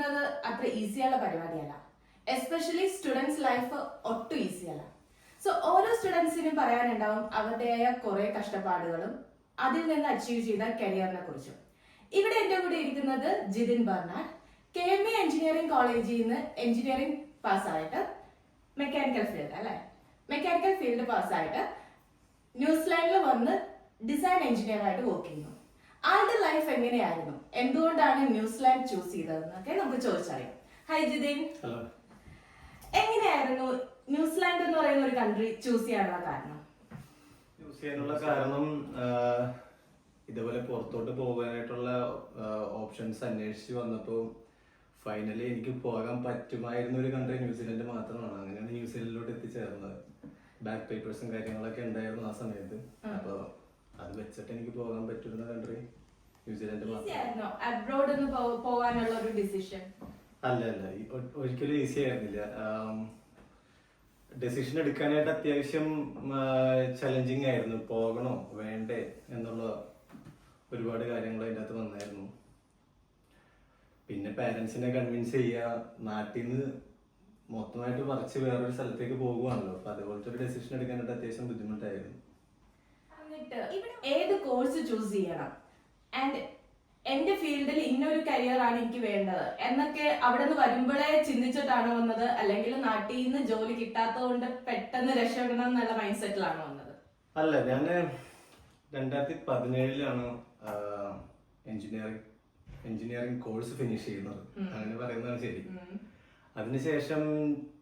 പറയുന്നത് അത്ര ഈസിയുള്ള പരിപാടിയല്ല. എസ്പെഷ്യലി സ്റ്റുഡൻസ് ലൈഫ് ഒട്ടും ഈസിയല്ല. സോ ഓരോ സ്റ്റുഡൻസിനും പറയാനുണ്ടാവും അവരുടേതായ കുറെ കഷ്ടപ്പാടുകളും അതിൽ നിന്ന് അച്ചീവ് ചെയ്ത കരിയറിനെ കുറിച്ചും. ഇവിടെ എന്റെ കൂടെ ഇരിക്കുന്നത് ജിതിൻ ബർണാഡ്, KME എഞ്ചിനീയറിംഗ് കോളേജിൽ നിന്ന് എഞ്ചിനീയറിംഗ് പാസ്സായിട്ട് മെക്കാനിക്കൽ ഫീൽഡ് പാസ്സായിട്ട് ന്യൂസിലാൻഡിൽ വന്ന് ഡിസൈൻ എഞ്ചിനീയർ ആയിട്ട് വർക്ക് ചെയ്യുന്നു. ആളുടെ ലൈഫ് എങ്ങനെയായിരുന്നു, എന്തുകൊണ്ടാണ് ന്യൂസിലാൻഡ് ചൂസ് ചെയ്തതെന്നൊക്കെ നമുക്ക് ചോദിച്ചറിയാം. ഹൈ ജിതിൻ, എങ്ങനെയായിരുന്നു ന്യൂസിലാൻഡ് എന്ന് പറയുന്ന ഒരു കൺട്രി ചൂസ് ചെയ്യാനുള്ള കാരണം? ഇതേപോലെ പുറത്തോട്ട് പോകാനായിട്ടുള്ള ഓപ്ഷൻസ് അന്വേഷിച്ച് വന്നപ്പോൾ ഫൈനലി എനിക്ക് പോകാൻ പറ്റുമായിരുന്ന ഒരു കൺട്രി ന്യൂസിലൻഡ് മാത്രമാണ്. അങ്ങനെയാണ് ന്യൂസിലൻഡിലോട്ട് എത്തിച്ചേർന്നത്. ബാക്ക് പേപ്പേഴ്സും കാര്യങ്ങളൊക്കെ ഉണ്ടായിരുന്നു ആ സമയത്ത്. അപ്പൊ അത് വെച്ചിട്ട് എനിക്ക് പോകാൻ പറ്റുന്ന കൺട്രി ന്യൂസിലൻഡ് മാത്രം. പോകാനുള്ള ഒരു ഡിസിഷൻ അല്ല ഒരിക്കലും ഈസി ആയിരുന്നില്ല. ഡെസിഷൻ എടുക്കാനായിട്ട് അത്യാവശ്യം ചലഞ്ചിങ് ആയിരുന്നു. പോകണോ വേണ്ടേ എന്നുള്ള ഒരുപാട് കാര്യങ്ങൾ അതിൻ്റെ അകത്ത് വന്നായിരുന്നു. പിന്നെ പാരന്റ്സിനെ കൺവിൻസ് ചെയ്യുക, നാട്ടിൽ നിന്ന് മൊത്തമായിട്ട് പറിച്ച് വേറൊരു സ്ഥലത്തേക്ക് പോകുവാണല്ലോ. അപ്പൊ അതുപോലത്തെ ഒരു ഡെസിഷൻ എടുക്കാനായിട്ട് അത്യാവശ്യം ബുദ്ധിമുട്ടായിരുന്നു. ഏത് കോഴ്സ് ചൂസ് ചെയ്യണം, ആൻഡ് എന്റെ ഫീൽഡിൽ ഇന്നൊരു കരിയർ ആണ് എനിക്ക് വേണ്ടത് എന്നൊക്കെ അവിടെ നിന്ന് വരുമ്പോഴേ ചിന്തിച്ചിട്ടാണ് വന്നത്, അല്ലെങ്കിൽ നാട്ടിൽ നിന്ന് ജോലി കിട്ടാത്തത് കൊണ്ട് പെട്ടെന്ന് രക്ഷപ്പെടണം എന്നുള്ള മൈൻഡ് സെറ്റിലാണ് വന്നത്? അല്ല, ഞാൻ 2017 എഞ്ചിനീയറിംഗ് കോഴ്സ് ഫിനിഷ് ചെയ്യുന്നത്. അങ്ങനെ പറയുന്നതാണ് ശരി. അതിനുശേഷം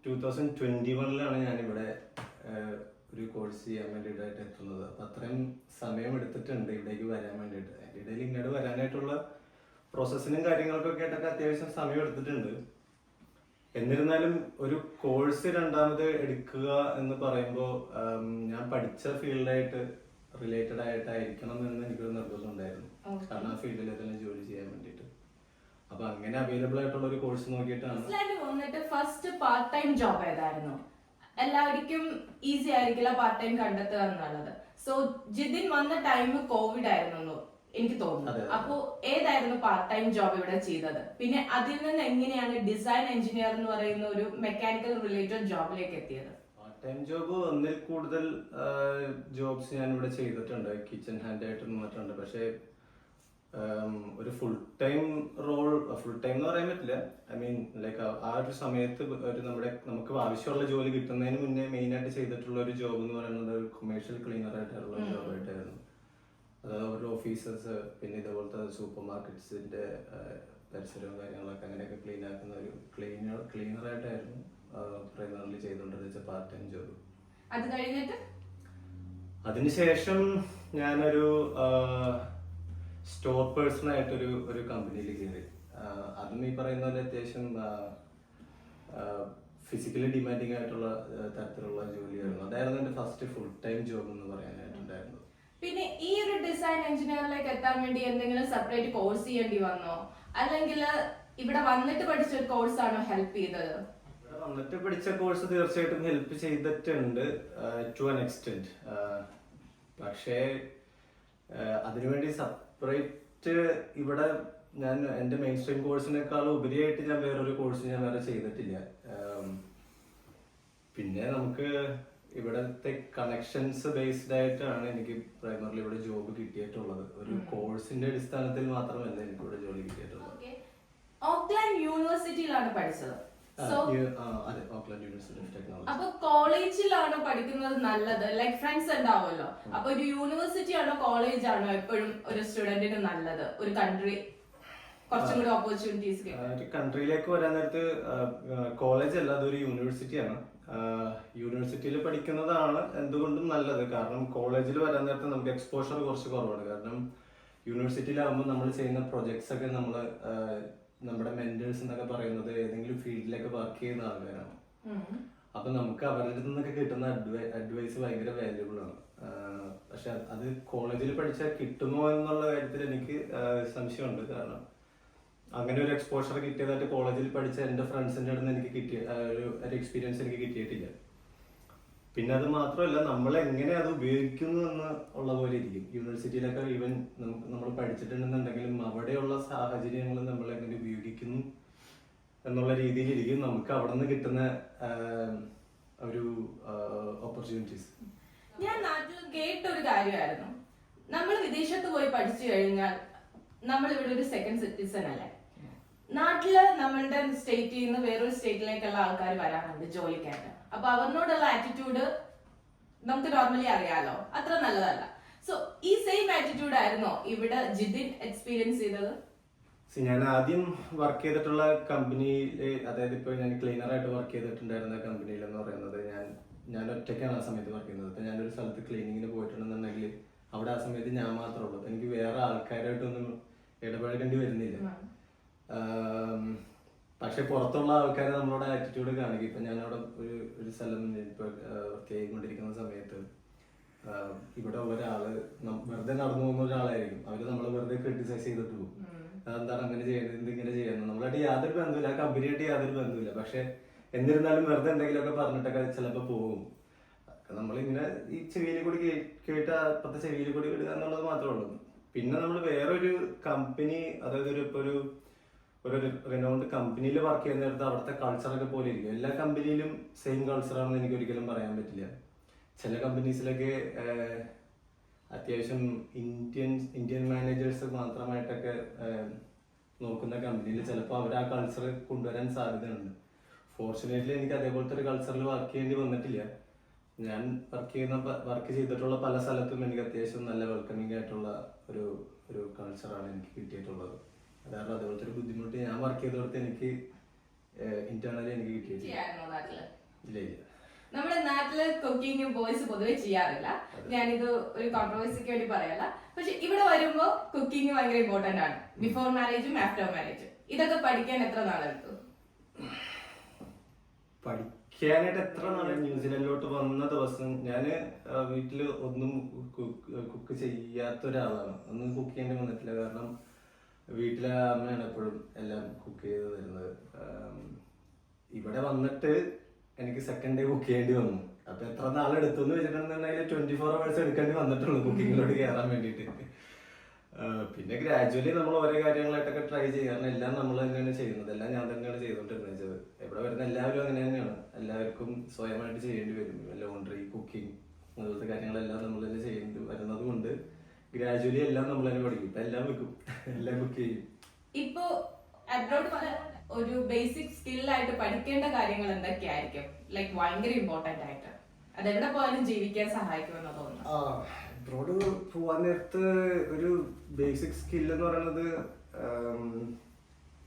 2021 ഞാനിവിടെ ഒരു കോഴ്സ് ചെയ്യാൻ വേണ്ടിയിട്ടായിട്ട് എത്തുന്നത്. അപ്പൊ അത്രയും സമയം എടുത്തിട്ടുണ്ട് ഇവിടേക്ക് വരാൻ വേണ്ടിയിട്ട്. അതിൻ്റെ ഇടയിൽ ഇങ്ങോട്ട് വരാനായിട്ടുള്ള പ്രോസസ്സിനും കാര്യങ്ങൾക്കൊക്കെ ആയിട്ടൊക്കെ അത്യാവശ്യം സമയം എടുത്തിട്ടുണ്ട്. എന്നിരുന്നാലും ഒരു കോഴ്സ് രണ്ടാമത് എടുക്കുക എന്ന് പറയുമ്പോൾ ഞാൻ പഠിച്ച ഫീൽഡായിട്ട് റിലേറ്റഡ് ആയിട്ടായിരിക്കണം എന്ന് എനിക്കൊരു നിർബന്ധം ഉണ്ടായിരുന്നു. കാരണം ആ ഫീൽഡിൽ തന്നെ ജോലി ചെയ്യാൻ വേണ്ടിയിട്ട്. അപ്പൊ അങ്ങനെ അവൈലബിൾ ആയിട്ടുള്ള ഒരു കോഴ്സ് നോക്കിയിട്ടാണ്. ഫസ്റ്റ് പാർട്ട് ടൈം ജോബ് ഏതായിരുന്നു? എല്ലാവർക്കും ഈസി ആയിരിക്കില്ല പാർട്ട് ടൈം കണ്ടെത്തുക എന്നുള്ളത്. സോ ജിതിൻ വന്ന ടൈം കോവിഡ് ആയിരുന്നു എനിക്ക് തോന്നുന്നു. അപ്പോ ഏതായിരുന്നു പാർട്ട് ടൈം ജോബ് ഇവിടെ ചെയ്തത്? പിന്നെ അതിൽ നിന്ന് എങ്ങനെയാണ് ഡിസൈൻ എഞ്ചിനീയർ എന്ന് പറയുന്ന ഒരു മെക്കാനിക്കൽ റിലേറ്റഡ് ജോബിലേക്ക് എത്തിയത്? പാർട്ട് ടൈം ജോബ് ഒന്നിൽ കൂടുതൽ ജോബ്സ് ഞാൻ ഇവിടെ ചെയ്തിട്ടുണ്ട്. കിച്ചൺ ഹാൻഡ് ആയിട്ട് നിന്നിട്ടുണ്ട്. പക്ഷേ ഒരു ഫുൾ ടൈം എന്ന് പറയാൻ പറ്റില്ല. ഐ മീൻ ലൈക്ക് ആ ഒരു സമയത്ത് നമുക്ക് ആവശ്യമുള്ള ജോലി കിട്ടുന്നതിന് മുന്നേ മെയിൻ ആയിട്ട് ചെയ്തിട്ടുള്ള ഒരു ജോബ് എന്ന് പറയുന്നത് ഒരു കൊമേഴ്ഷ്യൽ ക്ലീനർ ആയിട്ടുള്ള ഒരു ജോബായിട്ടായിരുന്നു. അതായത് ഒരു ഓഫീസേഴ്സ്, പിന്നെ ഇതുപോലത്തെ സൂപ്പർ മാർക്കറ്റ്സിന്റെ പരിസരവും കാര്യങ്ങളൊക്കെ അങ്ങനെയൊക്കെ ക്ലീൻ ആക്കുന്ന ഒരു ക്ലീനറായിട്ടായിരുന്നു പ്രൈമറിലി ചെയ്തുകൊണ്ടിരുന്ന പാർട്ട് ടൈം ജോബ്. അത് കഴിഞ്ഞിട്ട് അതിനുശേഷം ഞാനൊരു സ്റ്റോർ പേഴ്സൺ ആയിട്ടൊരു കമ്പനിയിൽ കയറി. അതും ഈ പറയുന്ന പോലെ അത്യാവശ്യം ഫിസിക്കലി ഡിമാൻഡിങ് ആയിട്ടുള്ള തരത്തിലുള്ള ജോലിയായിരുന്നു. അതായിരുന്നു എന്റെ ഫസ്റ്റ് ഫുൾ ടൈം ജോബ് എന്ന് പറയാനായിട്ടുണ്ടായിരുന്നത്. പിന്നെ ഈ ഒരു ഡിസൈൻ എഞ്ചിനീയറിലേക്ക് എത്താൻ വേണ്ടി എന്തെങ്കിലും സെപ്പറേറ്റ് കോഴ്സ് ചെയ്യേണ്ടി വന്നോ, അല്ലെങ്കിൽ ഇവിടെ വന്നിട്ട് പഠിച്ച ഒരു കോഴ്സ് ആണോ ഹെൽപ്പ് ചെയ്തത്? ഇവിടെ വന്നിട്ട് പഠിച്ച കോഴ്സ് തീർച്ചയായിട്ടും ഹെൽപ്പ് ചെയ്തിട്ടുണ്ട് ടു ആൻ എക്സ്റ്റെന്റ്. പക്ഷേ അതിനുവേണ്ടി സെപ്പറേറ്റ് ഇവിടെ ഞാൻ എന്റെ മെയിൻ സ്ട്രീം കോഴ്സിനേക്കാൾ ഉപരിയായിട്ട് ഞാൻ വേറൊരു കോഴ്സ് ഞാൻ വേറെ ചെയ്തിട്ടില്ല. പിന്നെ നമുക്ക് ഇവിടത്തെ കണക്ഷൻസ് ബേസ്ഡ് ആയിട്ടാണ് എനിക്ക് പ്രൈമറിലി ഇവിടെ ജോബ് കിട്ടിയിട്ടുള്ളത്. ഒരു കോഴ്സിന്റെ അടിസ്ഥാനത്തിൽ മാത്രമല്ല എനിക്ക് ഇവിടെ ജോലി കിട്ടിയിട്ടുള്ളത്. ഓക്ലാൻഡ് യൂണിവേഴ്സിറ്റിയിലാണ് പഠിച്ചത്. അപ്പൊ കോളേജിലാണോ പഠിക്കുന്നത് നല്ലത്? ലൈക് ഫ്രണ്ട്സ് ഉണ്ടാവുമല്ലോ. അപ്പൊ ഒരു യൂണിവേഴ്സിറ്റി ആണോ കോളേജ് ആണോ എപ്പോഴും ഒരു സ്റ്റുഡന്റിന് നല്ലത്? ഒരു കൺട്രി കുറച്ചും കൂടി ഓപ്പർച്യൂണിറ്റീസ് കൺട്രിയിലേക്ക് വരാൻ നേരത്ത് കോളേജ് അല്ല, അതൊരു യൂണിവേഴ്സിറ്റിയാണ്. യൂണിവേഴ്സിറ്റിയിൽ പഠിക്കുന്നതാണ് എന്തുകൊണ്ടും നല്ലത്. കാരണം കോളേജിൽ വരാൻ നേരത്തെ നമുക്ക് എക്സ്പോഷർ കുറച്ച് കുറവാണ്. കാരണം യൂണിവേഴ്സിറ്റിയിലാകുമ്പോൾ നമ്മൾ ചെയ്യുന്ന പ്രൊജക്ട്സ് ഒക്കെ നമ്മുടെ മെന്റേഴ്സ് എന്നൊക്കെ പറയുന്നത് ഏതെങ്കിലും ഫീൽഡിലൊക്കെ വർക്ക് ചെയ്യുന്ന ആൾക്കാരാണ്. അപ്പൊ നമുക്ക് അവരുടെ നിന്നൊക്കെ കിട്ടുന്ന അഡ്വൈസ് ഭയങ്കര വാല്യുബിൾ ആണ്. പക്ഷെ അത് കോളേജിൽ പഠിച്ചാൽ കിട്ടുമോ എന്നുള്ള കാര്യത്തിൽ എനിക്ക് സംശയമുണ്ട്. കാരണം അങ്ങനെ ഒരു എക്സ്പോഷർ കിട്ടിയതായിട്ട് കോളേജിൽ പഠിച്ച എൻ്റെ ഫ്രണ്ട്സിൻ്റെ അടുത്ത് എനിക്ക് കിട്ടിയ ഒരു എക്സ്പീരിയൻസ് എനിക്ക് കിട്ടിയിട്ടില്ല. പിന്നെ അത് മാത്രമല്ല, നമ്മൾ എങ്ങനെ അത് ഉപയോഗിക്കുന്നു എന്ന് ഉള്ള പോലെ ഇരിക്കും. യൂണിവേഴ്സിറ്റിയിലൊക്കെ ഈവൻ നമ്മൾ പഠിച്ചിട്ടുണ്ടെന്നുണ്ടെങ്കിലും അവിടെയുള്ള സാഹചര്യങ്ങൾ നമ്മൾ എങ്ങനെ ഉപയോഗിക്കുന്നു എന്നുള്ള രീതിയിലിരിക്കും നമുക്ക് അവിടെ നിന്ന് കിട്ടുന്ന ഒരു ഓപ്പർച്യൂണിറ്റീസ്. ഞാൻ നാട്ടിൽ കേട്ടൊരു കാര്യമായിരുന്നു, നമ്മൾ വിദേശത്ത് പോയി പഠിച്ചു കഴിഞ്ഞാൽ നമ്മൾ ഇവിടെ ഒരു സെക്കൻഡ് സിറ്റിസൺ അല്ലേ. നാട്ടില് നമ്മളുടെ സ്റ്റേറ്റിൽ നിന്ന് വേറൊരു സ്റ്റേറ്റിലേക്കുള്ള ആൾക്കാർ വരാറുണ്ട് ജോലിക്കായിട്ട്. അപ്പൊ അവരോടുള്ള ആറ്റിറ്റ്യൂഡ് നമുക്ക് നോർമലി അറിയാലോ, അത്ര നല്ലതല്ല. സോ ഈ സെയിം ആറ്റിറ്റ്യൂഡ് ആയിരുന്നോ ഇവിടെ ജിതിൻ എക്സ്പീരിയൻസ് ചെയ്തത്? ഞാൻ ആദ്യം വർക്ക് ചെയ്തിട്ടുള്ള കമ്പനിയിൽ, അതായത് ഇപ്പോൾ ഞാൻ ക്ലീനറായിട്ട് വർക്ക് ചെയ്തിട്ടുണ്ടായിരുന്ന കമ്പനിയിൽ എന്ന് പറയുന്നത് ഞാൻ ഒറ്റയ്ക്കാണ് ആ സമയത്ത് വർക്ക് ചെയ്യുന്നത്. ഇപ്പം ഞാനൊരു സ്ഥലത്ത് ക്ലീനിങ്ങിന് പോയിട്ടുണ്ടെന്നുണ്ടെങ്കിൽ അവിടെ ആ സമയത്ത് ഞാൻ മാത്രമേ ഉള്ളൂ. എനിക്ക് വേറെ ആൾക്കാരായിട്ടൊന്നും ഇടപഴകേണ്ടി വരുന്നില്ല. പക്ഷെ പുറത്തുള്ള ആൾക്കാർ നമ്മളോട് ആറ്റിറ്റ്യൂഡ് കാണിക്കും. ഇപ്പം ഞാനവിടെ ഒരു സ്ഥലം ഇപ്പോൾ വർക്ക് ചെയ്തുകൊണ്ടിരിക്കുന്ന സമയത്ത് ഇവിടെ ഉള്ള ഒരാള് വെറുതെ നടന്നു പോകുന്ന ഒരാളായിരിക്കും. അവര് നമ്മളെ വെറുതെ ക്രിട്ടിസൈസ് ചെയ്തിട്ട് പോകും. അതെന്താണ് അങ്ങനെ ചെയ്യുന്നത്, എന്തിങ്ങനെ ചെയ്യുന്നത്, നമ്മളായിട്ട് യാതൊരു ബന്ധമില്ല, ആ കമ്പനിയായിട്ട് യാതൊരു ബന്ധമില്ല. പക്ഷെ എന്നിരുന്നാലും വെറുതെ എന്തെങ്കിലുമൊക്കെ പറഞ്ഞിട്ടൊക്കെ ചിലപ്പോൾ പോകും. നമ്മളിങ്ങനെ ഈ ചെവിയിൽ കൂടി കേട്ട് അപ്പത്തെ ചെവിയിൽ കൂടി വിടുക എന്നുള്ളത് മാത്രമേ ഉള്ളൂ. പിന്നെ നമ്മൾ വേറൊരു കമ്പനി, അതായത് ഒരു റിനൗണ്ട് കമ്പനിയിൽ വർക്ക് ചെയ്യുന്നിടത്ത് അവിടുത്തെ കൾച്ചറൊക്കെ പോലെ ഇരിക്കും. എല്ലാ കമ്പനിയിലും സെയിം കൾച്ചറാണെന്ന് എനിക്ക് ഒരിക്കലും പറയാൻ പറ്റില്ല. ചില കമ്പനീസിലൊക്കെ അത്യാവശ്യം ഇന്ത്യൻ മാനേജേഴ്സ് മാത്രമായിട്ടൊക്കെ നോക്കുന്ന കമ്പനിയിൽ ചിലപ്പോൾ അവർ ആ കൾച്ചർ കൊണ്ടുവരാൻ സാധ്യതയുണ്ട്. ഫോർച്ചുനേറ്റ്ലി എനിക്ക് അതേപോലത്തെ ഒരു കൾച്ചറിൽ വർക്ക് ചെയ്യേണ്ടി വന്നിട്ടില്ല. ഞാൻ വർക്ക് ചെയ്തിട്ടുള്ള പല സ്ഥലത്തും എനിക്ക് അത്യാവശ്യം നല്ല വെൽക്കമിങ് ആയിട്ടുള്ള ഒരു കൾച്ചറാണ് എനിക്ക് കിട്ടിയിട്ടുള്ളത്. കാരണം അതേപോലത്തെ ഒരു ബുദ്ധിമുട്ട് ഞാൻ വർക്ക് ചെയ്തോടത്ത് എനിക്ക് ഇന്റേണലി എനിക്ക് കിട്ടിയിട്ടില്ല. ഇല്ല. നമ്മുടെ നാട്ടില് കുക്കിംഗ് ബോയ്സ് പൊതുവെ ചെയ്യാറില്ല. ഞാനിത് ഒരു കോൺട്രവേഴ്സിക്ക് വേണ്ടി പറയല്ല. പക്ഷെ ഇവിടെ വരുമ്പോ കുക്കിംഗ് ഭയങ്കര ഇമ്പോർട്ടന്റ് ആണ്. ബിഫോർ മാരേജും ആഫ്റ്റർ മാരേജും. ഇതൊക്കെ പഠിക്കാൻ എത്ര നാളെടുത്തു? പഠിക്കാനായിട്ട് എത്ര നാളെ? ന്യൂസിലൻഡിലോട്ട് വന്ന ദിവസം ഞാൻ വീട്ടില് ഒന്നും കുക്ക് ചെയ്യാത്ത ഒരാളാണ്. ഒന്നും കുക്ക് ചെയ്യേണ്ടി വന്നിട്ടില്ല. കാരണം വീട്ടിലെ അമ്മയാണ് എപ്പോഴും എല്ലാം കുക്ക് ചെയ്ത് തരുന്നത്. ഇവിടെ വന്നിട്ട് എനിക്ക് സെക്കൻഡ് ഡേ കുക്ക് ചെയ്യേണ്ടി വന്നു. അപ്പൊ എത്ര നാളെടുത്തു എന്ന് വെച്ചിട്ടുണ്ടെങ്കിൽ 24 hours എടുക്കേണ്ടി വന്നിട്ടുള്ളൂ കുക്കിങ്ങിലോട്ട് കയറാൻ വേണ്ടിയിട്ട്. പിന്നെ ഗ്രാജുവലി നമ്മൾ ഓരോ കാര്യങ്ങളായിട്ടൊക്കെ ട്രൈ ചെയ്യാറുണ്ട്. എല്ലാം നമ്മൾ തന്നെയാണ് ചെയ്യുന്നത്, എല്ലാം ഞാൻ തന്നെയാണ് ചെയ്തുകൊണ്ടിരുന്നത്. ഇവിടെ വരുന്ന എല്ലാവരും അങ്ങനെ തന്നെയാണ്. എല്ലാവർക്കും സ്വയമായിട്ട് ചെയ്യേണ്ടി വരും. ലോണ്ടറി, കുക്കിംഗ്, അതുപോലത്തെ കാര്യങ്ങളെല്ലാം നമ്മൾ തന്നെ ചെയ്യേണ്ടി വരുന്നത് കൊണ്ട് ഗ്രാജുവലി എല്ലാം നമ്മൾ തന്നെ പഠിക്കും. ഇപ്പൊ എല്ലാം വെക്കും, എല്ലാം കുക്ക് ചെയ്യും. ഇപ്പോ അബ്രോഡ് ഒരു ബേസിക് സ്കില്ലായിട്ട് പഠിക്കേണ്ട കാര്യങ്ങൾ എന്തൊക്കെയായിരിക്കും? ലൈക്ക് ഭയങ്കര ഇമ്പോർട്ടന്റ് ആയിട്ട് അതെവിടെ പോയാലും ജീവിക്കാൻ സഹായിക്കുമെന്ന് തോന്നുന്നു. അബ്രോഡ് പോവാൻ നേരത്ത് ഒരു ബേസിക് സ്കിൽ എന്ന് പറയുന്നത്,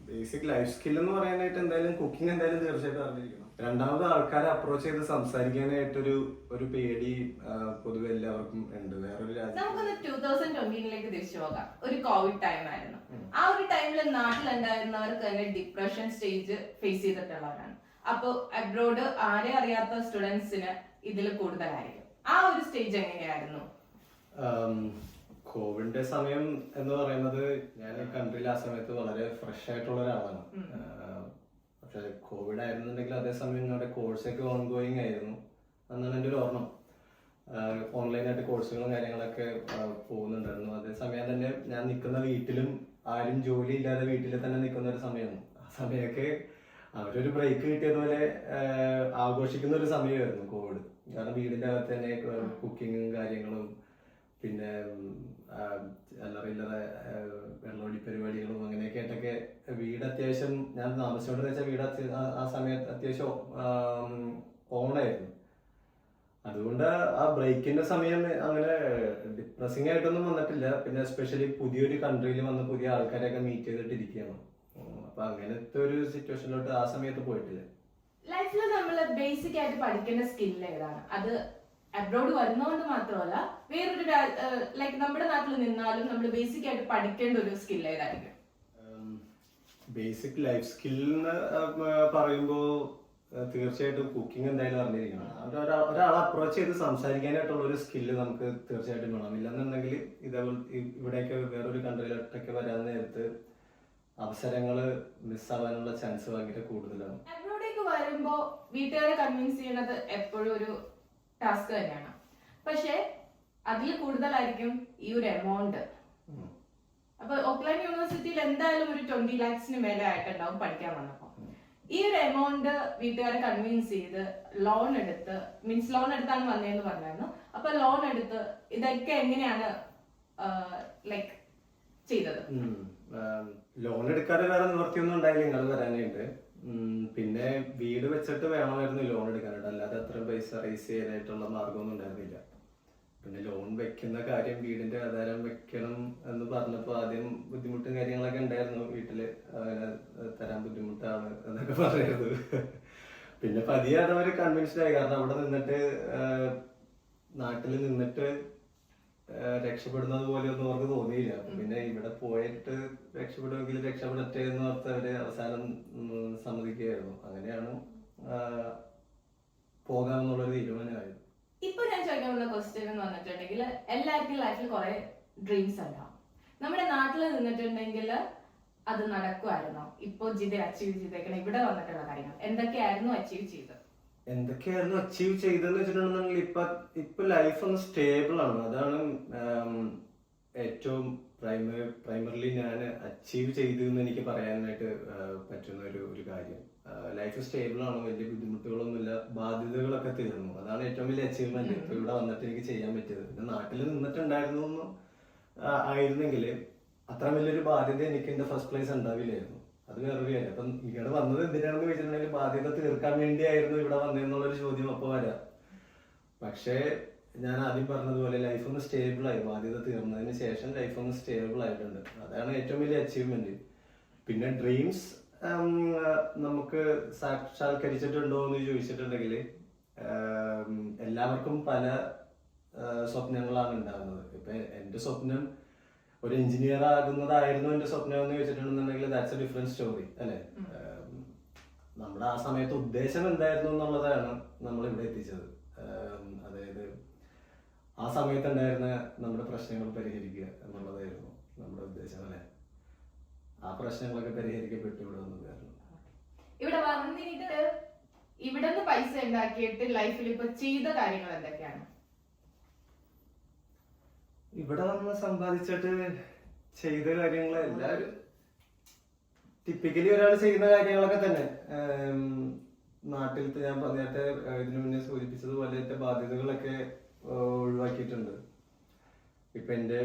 ബേസിക് ലൈഫ് സ്കിൽ എന്ന് പറയാനായിട്ട് എന്തായാലും കുക്കിംഗ് എന്തായാലും തീർച്ചയായിട്ടും അറിഞ്ഞിരിക്കണം. രണ്ടാമത് ആൾക്കാരെ അപ്രോച്ച് ചെയ്ത് സംസാരിക്കാനായിട്ടൊരു പേടി പൊതുവെ എല്ലാവർക്കും ഉണ്ട്. വേറൊരു രാജ്യം നമുക്കൊന്ന് 2020 തിരിച്ചു പോകാം. ഒരു കോവിഡ് ടൈം ആയിരുന്നു. ആ ഒരു ടൈമിൽ നാട്ടിലുണ്ടായിരുന്നവർക്ക് തന്നെ ഡിപ്രഷൻ സ്റ്റേജ് ഫേസ് ചെയ്തിട്ടുള്ളവരാണ്. അപ്പൊ അബ്രോഡ് ആരെ അറിയാത്ത സ്റ്റുഡൻസിന് ഇതിൽ കൂടുതലായിരിക്കും. ആ ഒരു സ്റ്റേജ് എങ്ങനെയായിരുന്നു? കോവിഡിന്റെ സമയം എന്ന് പറയുന്നത്, ഞാൻ കൺട്രിയിൽ ആ സമയത്ത് വളരെ ഫ്രഷ് ആയിട്ടുള്ള ഒരാളാണ്. പക്ഷെ കോവിഡ് ആയിരുന്നുണ്ടെങ്കിൽ അതേസമയം ഞങ്ങളുടെ കോഴ്സൊക്കെ ഓൺഗോയിങ് ആയിരുന്നു എന്നാണ് എൻ്റെ ഒരു ഓർമ്മ. ഓൺലൈനായിട്ട് കോഴ്സുകളും കാര്യങ്ങളൊക്കെ പോകുന്നുണ്ടായിരുന്നു. അതേസമയം തന്നെ ഞാൻ നിൽക്കുന്ന വീട്ടിലും ആരും ജോലി ഇല്ലാതെ വീട്ടിൽ തന്നെ നിൽക്കുന്ന ഒരു സമയമാണ്. ആ സമയമൊക്കെ അവരൊരു ബ്രേക്ക് കിട്ടിയതുപോലെ ആഘോഷിക്കുന്ന ഒരു സമയമായിരുന്നു കോവിഡ്. കാരണം വീടിൻ്റെ അകത്ത് തന്നെ കുക്കിങ്ങും കാര്യങ്ങളും പിന്നെ അല്ലറില്ലറെ വെള്ളമൊടി പരിപാടികളും അങ്ങനെയൊക്കെ ആയിട്ടൊക്കെ വീട് അത്യാവശ്യം, ഞാൻ താമസിച്ചോണ്ടെന്ന് വെച്ചാൽ വീട് ആ സമയത്ത് അത്യാവശ്യം ഓണായിരുന്നു. അതുകൊണ്ട് ആ ബ്രേക്കിന്റെ സമയം അങ്ങനെ ഡിപ്രസിംഗ് ആയിട്ടൊന്നും വന്നിട്ടില്ല. പിന്നെ എസ്പെഷ്യലി പുതിയൊരു കൺട്രിയിൽ വന്ന് പുതിയ ആൾക്കാരെയൊക്കെ മീറ്റ് ചെയ്തിട്ടിരിക്കുകയാണ്. അപ്പൊ അങ്ങനത്തെ ഒരു സിറ്റുവേഷനിലോട്ട് ആ സമയത്ത് പോയിട്ടില്ല. ലൈഫിൽ നമ്മൾ ബേസിക് ആയിട്ട് പഠിക്കേണ്ട സ്കിൽ ഏതാണ്? അത് അബ്രോഡ് വരുന്നതുകൊണ്ട് മാത്രമല്ല, വേറൊരു ലൈക്ക് നമ്മുടെ നാട്ടിൽ നിന്നാലും നമ്മൾ ബേസിക് ആയിട്ട് പഠിക്കേണ്ട ഒരു സ്കിൽ ഏതായിരിക്കും? ബേസിക് ലൈഫ് സ്കില്ലെന്ന് പറയുമ്പോൾ തീർച്ചയായിട്ടും കുക്കിംഗ് എന്തായാലും അറിഞ്ഞിരിക്കണം. ഒരാളെ അപ്രോച്ച് ചെയ്ത് സംസാരിക്കാനായിട്ടുള്ള ഒരു സ്കില്ല് നമുക്ക് തീർച്ചയായിട്ടും വേണം. ഇല്ലെന്നുണ്ടെങ്കിൽ ഇതേപോലെ ഇവിടേക്ക് വേറൊരു കൺട്രിയിലോട്ടൊക്കെ വരാൻ നേരത്ത് അവസരങ്ങൾ മിസ്സാവാനുള്ള ചാൻസ് ഭയങ്കര കൂടുതലാണ്. അബ്രോഡേക്ക് വരുമ്പോ വീട്ടുകാരെ കൺവിൻസ് ചെയ്യുന്നത് എപ്പോഴും ഒരു ടാസ്ക് തന്നെയാണ്. പക്ഷെ അതിൽ കൂടുതലായിരിക്കും ഈ ഒരു എമൗണ്ട്. അപ്പൊ ഓക്ലാൻഡ് യൂണിവേഴ്സിറ്റിയിൽ എന്തായാലും ഒരു 20 lakhs മേലെ ആയിട്ടുണ്ടാവും പഠിക്കാൻ വന്നപ്പോ. ഈ ഒരു എമൗണ്ട് വീട്ടുകാരെ കൺവിൻസ് ചെയ്ത് ലോൺ എടുത്ത് ലോൺ എടുത്താണ് വന്നതെന്ന് പറഞ്ഞായിരുന്നു. അപ്പൊ ലോൺ എടുത്ത് ഇതൊക്കെ എങ്ങനെയാണ് ലൈക്ക് ചെയ്തത്? ലോൺ എടുക്കാതെ വേറെ നിവൃത്തിയൊന്നും ഉണ്ടായില്ല, നിങ്ങൾ വരാനായിട്ട്. പിന്നെ വീട് വെച്ചിട്ട് വേണമായിരുന്നു ലോൺ എടുക്കാനായിട്ട്, അല്ലാതെ അത്രയും പൈസ റേസ് ചെയ്യാനായിട്ടുള്ള മാർഗമൊന്നും ഉണ്ടായിരുന്നില്ല. പിന്നെ ലോൺ വെക്കുന്ന കാര്യം വീടിന്റെ ആധാരം വെക്കണം എന്ന് പറഞ്ഞപ്പോൾ ആദ്യം ബുദ്ധിമുട്ടും കാര്യങ്ങളൊക്കെ ഉണ്ടായിരുന്നു വീട്ടില്, അങ്ങനെ തരാൻ ബുദ്ധിമുട്ടാണ് എന്നൊക്കെ പറയുന്നത്. പിന്നെ പതിയെ അതവര് കൺവിൻസ്ഡ് ആയി, കാരണം അവിടെ നിന്നിട്ട് നാട്ടിൽ നിന്നിട്ട് രക്ഷപ്പെടുന്നത് പോലെ ഒന്നും അവർക്ക് തോന്നിയില്ല. പിന്നെ ഇവിടെ പോയിട്ട് രക്ഷപ്പെടുമെങ്കിൽ രക്ഷപ്പെടട്ടെ എന്ന് ഓർത്ത് അവര് അവസാനം സമ്മതിക്കുകയായിരുന്നു. അങ്ങനെയാണ് പോകാമെന്നുള്ളൊരു തീരുമാനമായത്. ഇപ്പൊ ഞാൻ ചോദിക്കാൻ വന്ന ക്വസ്റ്റ്യൻ എന്ന് പറഞ്ഞിട്ടുണ്ടെങ്കിൽ, എല്ലാവർക്കും ലൈഫിൽ കുറെ ഡ്രീംസ് ഉണ്ടാവും. നമ്മുടെ നാട്ടിൽ നിന്നിട്ടുണ്ടെങ്കിൽ അത് നടക്കുമായിരുന്നോ? ഇപ്പൊ ജിത അച്ചീവ് ചെയ്തേക്കണം ഇവിടെ വന്നിട്ടുള്ള കാര്യങ്ങൾ എന്തൊക്കെയായിരുന്നു അച്ചീവ് ചെയ്തത്? എന്തൊക്കെയായിരുന്നു അച്ചീവ് ചെയ്തതെന്ന് വെച്ചിട്ടുണ്ടെങ്കിൽ ഇപ്പൊ ലൈഫ് ഒന്ന് സ്റ്റേബിൾ ആണ്. അതാണ് ഏറ്റവും പ്രൈമറിലി ഞാൻ അച്ചീവ് ചെയ്തു എന്ന് എനിക്ക് പറയാനായിട്ട് പറ്റുന്ന ഒരു കാര്യം. ലൈഫ് സ്റ്റേബിൾ ആണ്, വലിയ ബുദ്ധിമുട്ടുകളൊന്നുമില്ല, ബാധ്യതകളൊക്കെ തീർന്നു. അതാണ് ഏറ്റവും വലിയ അച്ചീവ്മെന്റ് ഇപ്പൊ ഇവിടെ വന്നിട്ട് എനിക്ക് ചെയ്യാൻ പറ്റിയത്. പിന്നെ നാട്ടിൽ നിന്നിട്ടുണ്ടായിരുന്നു ആയിരുന്നെങ്കിൽ അത്ര വലിയൊരു ബാധ്യത എനിക്ക് എന്റെ ഫസ്റ്റ് പ്ലേസ് ഉണ്ടാവില്ലായിരുന്നു. അത് വേറൊരു കാര്യം. അപ്പം ഇവിടെ വന്നത് എന്തിനാണെന്ന് വെച്ചിട്ടുണ്ടെങ്കിൽ ബാധ്യത തീർക്കാൻ വേണ്ടിയായിരുന്നു ഇവിടെ വന്നതെന്നുള്ളൊരു ചോദ്യം അപ്പൊ വരാം. പക്ഷേ ഞാൻ ആദ്യം പറഞ്ഞതുപോലെ ലൈഫ് ഒന്ന് സ്റ്റേബിൾ ആയി, ബാധ്യത തീർന്നതിന് ശേഷം ലൈഫ് ഒന്ന് സ്റ്റേബിൾ ആയിട്ടുണ്ട്. അതാണ് ഏറ്റവും വലിയ അച്ചീവ്മെന്റ്. പിന്നെ ഡ്രീംസ് നമുക്ക് സാക്ഷാത്കരിച്ചിട്ടുണ്ടോ എന്ന് ചോദിച്ചിട്ടുണ്ടെങ്കിൽ എല്ലാവർക്കും പല സ്വപ്നങ്ങളാണ് ഉണ്ടാകുന്നത്. ഇപ്പൊ എന്റെ സ്വപ്നം ഒരു എഞ്ചിനീയർ ആകുന്നതായിരുന്നു എന്റെ സ്വപ്നം എന്ന് വെച്ചിട്ടുണ്ടെന്നുണ്ടെങ്കിൽ ദാറ്റ്സ് എ ഡിഫറെന്റ് സ്റ്റോറി അല്ലെ. നമ്മുടെ ആ സമയത്ത് ഉദ്ദേശം എന്തായിരുന്നു എന്നുള്ളതാണ് നമ്മൾ ഇവിടെ എത്തിച്ചത്. അതായത് ആ സമയത്ത് ഉണ്ടായിരുന്ന നമ്മുടെ പ്രശ്നങ്ങൾ പരിഹരിക്കുക എന്നുള്ളതായിരുന്നു നമ്മുടെ ഉദ്ദേശം അല്ലെ. ആ പ്രശ്നങ്ങളൊക്കെ പരിഹരിക്കപ്പെട്ടു ഇവിടെ വന്നതായിരുന്നു. ഇവിടെ വന്നിട്ട് ഇവിടെ നിന്ന് പൈസ ഉണ്ടാക്കിയിട്ട് ലൈഫിൽ ഇപ്പൊ ചെയ്ത കാര്യങ്ങൾ എന്തൊക്കെയാണ്? ഇവിടെ വന്ന് സമ്പാദിച്ചിട്ട് ചെയ്ത കാര്യങ്ങൾ എല്ലാവരും ടിപ്പിക്കലി ഒരാൾ ചെയ്യുന്ന കാര്യങ്ങളൊക്കെ തന്നെ. നാട്ടിലത്തെ ഞാൻ നേരത്തെ ഇതിനു മുന്നേ സൂചിപ്പിച്ചതുപോലെ ബാധ്യതകളൊക്കെ ഒഴിവാക്കിയിട്ടുണ്ട്. ഇപ്പൊ എന്റെ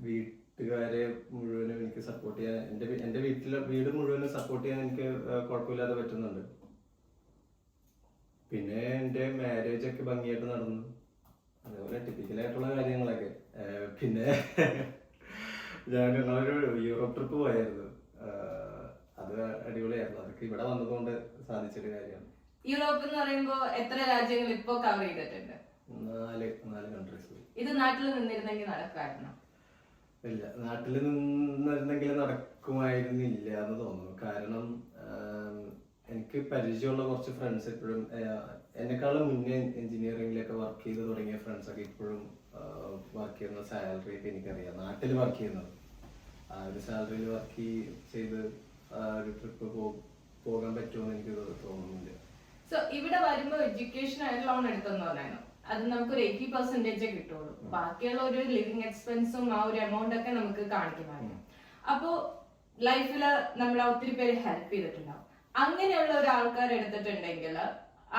വീട്ടുകാരെ മുഴുവനും എനിക്ക് സപ്പോർട്ട് ചെയ്യാൻ, എന്റെ വീട് മുഴുവനും സപ്പോർട്ട് ചെയ്യാൻ എനിക്ക് കുഴപ്പമില്ലാതെ പറ്റുന്നുണ്ട്. പിന്നെ എന്റെ മാരേജ് ഒക്കെ ഭംഗിയായിട്ട് നടന്നു. അതേപോലെ ടിപ്പിക്കലായിട്ടുള്ള കാര്യങ്ങളൊക്കെ. പിന്നെ ഞങ്ങളൊരു യൂറോപ്പ് ട്രിപ്പ് പോയായിരുന്നു, അത് അടിപൊളിയായിരുന്നു. അതൊക്കെ ഇവിടെ വന്നതുകൊണ്ട് സാധിച്ചൊരു കാര്യമാണ്. യൂറോപ്പ് എന്ന് പറയുമ്പോ എത്ര രാജ്യങ്ങൾ ഇപ്പൊ കവർ ചെയ്തിട്ടുണ്ട്? 4 കൺട്രീസ് പോയി. ഇത് നാട്ടിൽ നിന്നിരുന്നെങ്കിൽ നടക്കുമായിരുന്നു? ഇല്ല, നാട്ടിൽ നിന്നിരുന്നെങ്കിൽ നടക്കുമായിരുന്നില്ല എന്ന് തോന്നുന്നു. കാരണം എനിക്ക് പരിചയമുള്ള കുറച്ച് ഫ്രണ്ട്സ് ഇപ്പോഴും എന്നെക്കാളും മുന്നേ എഞ്ചിനീയറിംഗിലൊക്കെ വർക്ക് ചെയ്ത് തുടങ്ങിയ ഫ്രണ്ട്സ് ഒക്കെ ഇപ്പോഴും വർക്ക് ചെയ്യുന്ന സാലറി ഒക്കെ എനിക്കറിയാം. നാട്ടിൽ വർക്ക് ചെയ്യുന്നത് ആ ഒരു സാലറിയിൽ വർക്ക് ചെയ്ത് ഒരു ട്രിപ്പ് പോകാൻ പറ്റുമെന്ന് എനിക്ക് തോന്നുന്നില്ല. സോ ഇവിടെ വരുമ്പോ എഡ്യൂക്കേഷൻ ആയിട്ട് ലോൺ എടുത്തെന്ന് പറഞ്ഞായിരുന്നു, അത് നമുക്കൊരു 80% കിട്ടുള്ളൂ. ബാക്കിയുള്ള ഒരു ലിവിങ് എക്സ്പെൻസും ആ ഒരു എമൗണ്ട് ഒക്കെ നമുക്ക് കാണിക്കുന്നതാണ്. അപ്പോ ലൈഫില് നമ്മളെ ഒത്തിരി പേര് ഹെൽപ്പ് ചെയ്തിട്ടുണ്ടാവും. അങ്ങനെയുള്ള ഒരു ആൾക്കാർ എടുത്തിട്ടുണ്ടെങ്കിൽ